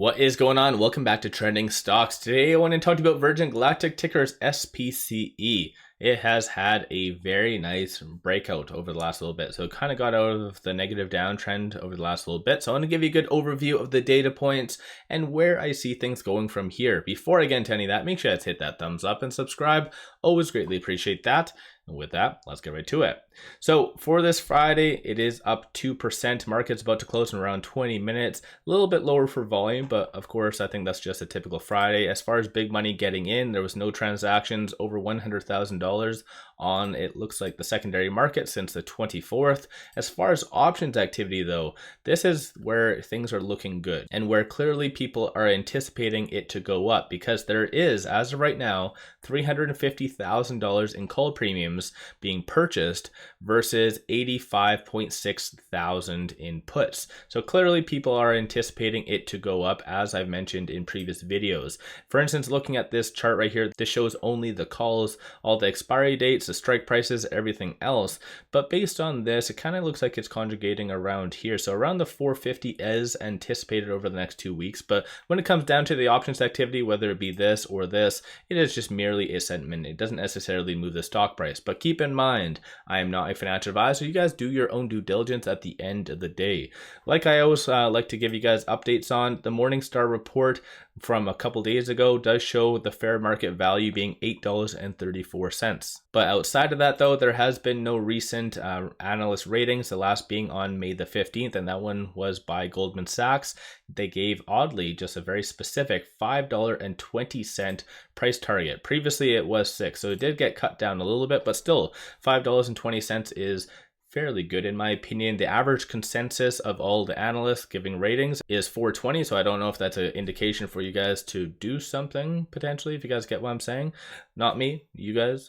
What is going on? Welcome back to Trending Stocks. Today I want to talk to you about Virgin Galactic, tickers SPCE. It has had a very nice breakout over the last little bit. So it kind of got out of the negative downtrend over the last little bit. So I want to give you a good overview of the data points and where I see things going from here. Before I get into any of that, make sure to hit that thumbs up and subscribe. Always greatly appreciate that. And with that, let's get right to it. So for this Friday, it is up 2%. Market's about to close in around 20 minutes. A little bit lower for volume, but of course, I think that's just a typical Friday. As far as big money getting in, there was no transactions over $100,000 on, it looks like, the secondary market since the 24th. As far as options activity though, this is where things are looking good and where clearly people are anticipating it to go up, because there is, as of right now, $350,000 in call premiums being purchased versus 85.6 thousand in puts. So clearly people are anticipating it to go up, as I've mentioned in previous videos. For instance, looking at this chart right here, this shows only the calls, all the expiry dates, the strike prices, everything else. But based on this, it kind of looks like it's conjugating around here. So around the 450 is anticipated over the next 2 weeks. But when it comes down to the options activity, whether it be this or this, it is just merely a sentiment. It doesn't necessarily move the stock price. But keep in mind, I am not a financial advisor. You guys do your own due diligence at the end of the day. Like I always like to give you guys updates on, the Morningstar report from a couple days ago does show the fair market value being $8.34. But outside of that though, there has been no recent analyst ratings, the last being on May the 15th, and that one was by Goldman Sachs. They gave, oddly, just a very specific $5.20 price target. Previously it was $6, so it did get cut down a little bit, but still $5.20 is fairly good in my opinion. The average consensus of all the analysts giving ratings is 420, so I don't know if that's an indication for you guys to do something potentially, if you guys get what I'm saying. Not me, you guys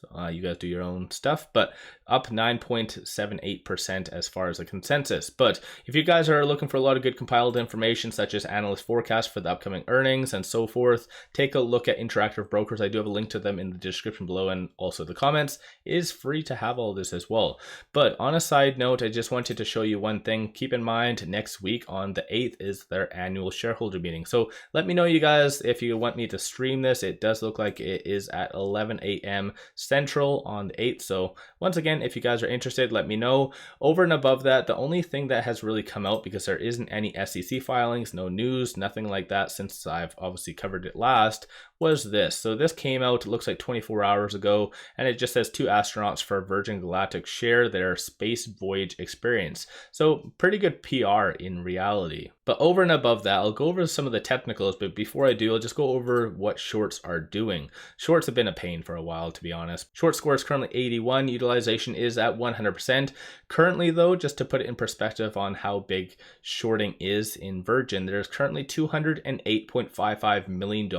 do your own stuff, but up 9.78% as far as the consensus. But if you guys are looking for a lot of good compiled information such as analyst forecasts for the upcoming earnings and so forth, take a look at Interactive Brokers. I do have a link to them in the description below and also the comments. It is free to have all this as well. But on a side note, I just wanted to show you one thing. Keep in mind, next week on the 8th is their annual shareholder meeting. So let me know, you guys, if you want me to stream this. It does look like it is at 11 a.m. Central on the 8th. So once again, if you guys are interested, let me know. Over and above that, the only thing that has really come out, because there isn't any SEC filings, no news, nothing like that since I've obviously covered it last, was this. So this came out, it looks like 24 hours ago, and it just says 2 astronauts for Virgin Galactic share their space voyage experience. So pretty good PR in reality. But over and above that, I'll go over some of the technicals, but before I do, I'll just go over what shorts are doing. Shorts have been a pain for a while, to be honest. Short score is currently 81, utilization is at 100%. Currently though, just to put it in perspective on how big shorting is in Virgin, there's currently $208.55 million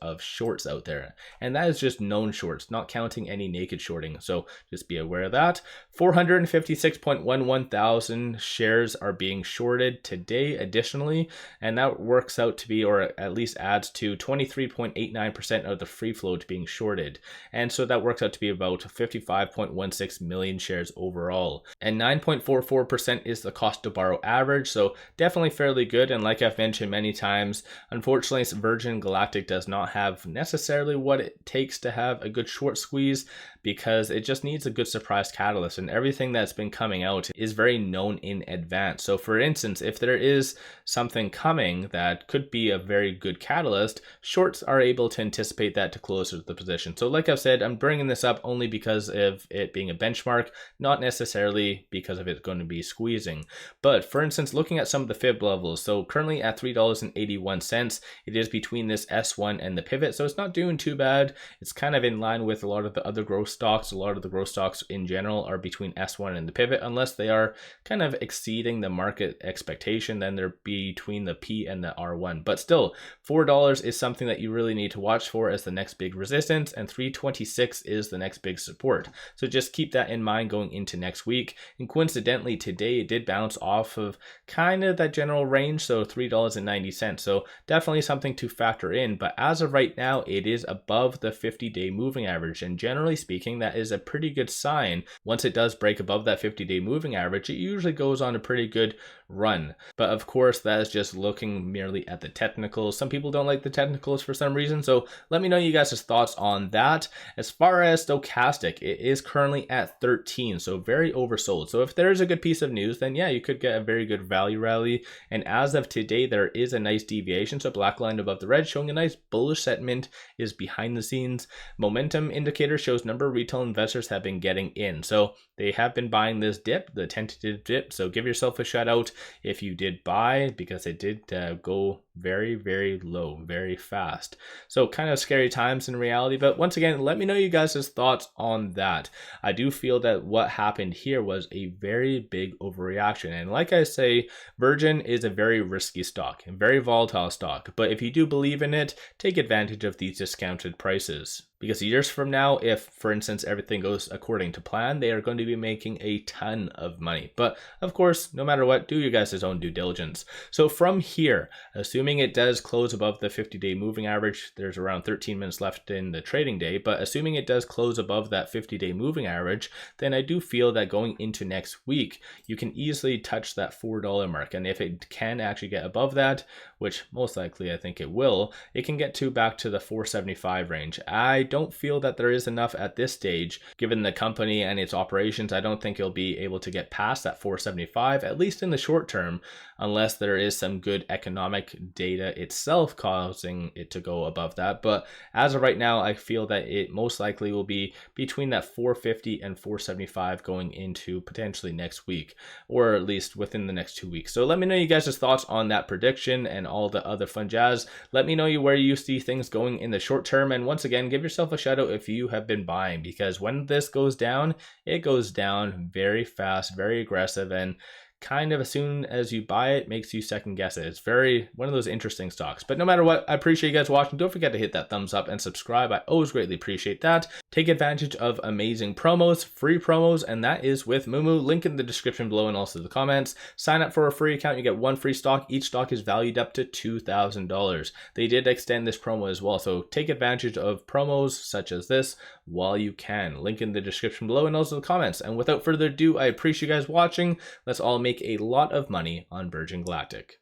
of shorts out there. And that is just known shorts, not counting any naked shorting. So just be aware of that. 456.11 thousand shares are being shorted today additionally, and that works out to be, or at least adds to, 23.89% of the free float being shorted. And so that works out to be about 55.16 million shares overall. And 9.44% is the cost to borrow average, so definitely fairly good. And like I've mentioned many times, unfortunately Virgin Galactic does not have necessarily what it takes to have a good short squeeze, because it just needs a good surprise catalyst, and everything that's been coming out is very known in advance. So for instance, if there is something coming that could be a very good catalyst, shorts are able to anticipate that to close the position. So like I've said, I'm bringing this up only because of it being a benchmark, not necessarily because of it going to be squeezing. But for instance, looking at some of the fib levels, so currently at $3.81, it is between this S1 and the pivot, so it's not doing too bad. It's kind of in line with a lot of the other growth stocks. A lot of the growth stocks in general are between S1 and the pivot, unless they are kind of exceeding the market expectation, then they're between the P and the R1. But still, $4 is something that you really need to watch for as the next big resistance, and 326 is the next big support. So just keep that in mind going into next week. And coincidentally, today it did bounce off of kind of that general range, so $3.90. So definitely something to factor in. But as of right now, it is above the 50-day moving average, and generally speaking, that is a pretty good sign. Once it does break above that 50-day moving average, it usually goes on a pretty good run. But of course, that is just looking merely at the technicals. Some people don't like the technicals for some reason, so let me know you guys' thoughts on that. As far as stochastic, it is currently at 13, so very oversold. So if there is a good piece of news, then yeah, you could get a very good value rally. And as of today, there is a nice deviation, so black line above the red, showing a nice bullish sentiment is behind the scenes. Momentum indicator shows number of retail investors have been getting in, so they have been buying this dip, the tentative dip. So give yourself a shout out if you did buy, because it did go very, very low, very fast. So kind of scary times in reality, but once again, let me know you guys' thoughts on that. I do feel that what happened here was a very big overreaction, and like I say, Virgin is a very risky stock and very volatile stock, but if you do believe in it, take advantage of these discounted prices. Because years from now, if, for instance, everything goes according to plan, they are going to be making a ton of money. But of course, no matter what, do your guys' own due diligence. So from here, assuming it does close above the 50-day moving average, there's around 13 minutes left in the trading day, but assuming it does close above that 50-day moving average, then I do feel that going into next week, you can easily touch that $4 mark. And if it can actually get above that, which most likely I think it will, it can get back to the 475 range. I don't feel that there is enough at this stage, given the company and its operations. I don't think it'll be able to get past that 475, at least in the short term, unless there is some good economic data itself causing it to go above that. But as of right now, I feel that it most likely will be between that 450 and 475 going into potentially next week, or at least within the next 2 weeks. So let me know you guys' thoughts on that prediction and all the other fun jazz. Let me know where you see things going in the short term, and once again, give yourself a shout out if you have been buying, because when this goes down, it goes down very fast, very aggressive, and kind of as soon as you buy it, makes you second guess it. It's very one of those interesting stocks. But no matter what, I appreciate you guys watching. Don't forget to hit that thumbs up and subscribe. I always greatly appreciate that. Take advantage of amazing promos, free promos, and that is with Moomoo. Link in the description below and also the comments. Sign up for a free account. You get one free stock. Each stock is valued up to $2,000. They did extend this promo as well, so take advantage of promos such as this while you can. Link in the description below and also the comments. And without further ado, I appreciate you guys watching. Let's all make a lot of money on Virgin Galactic.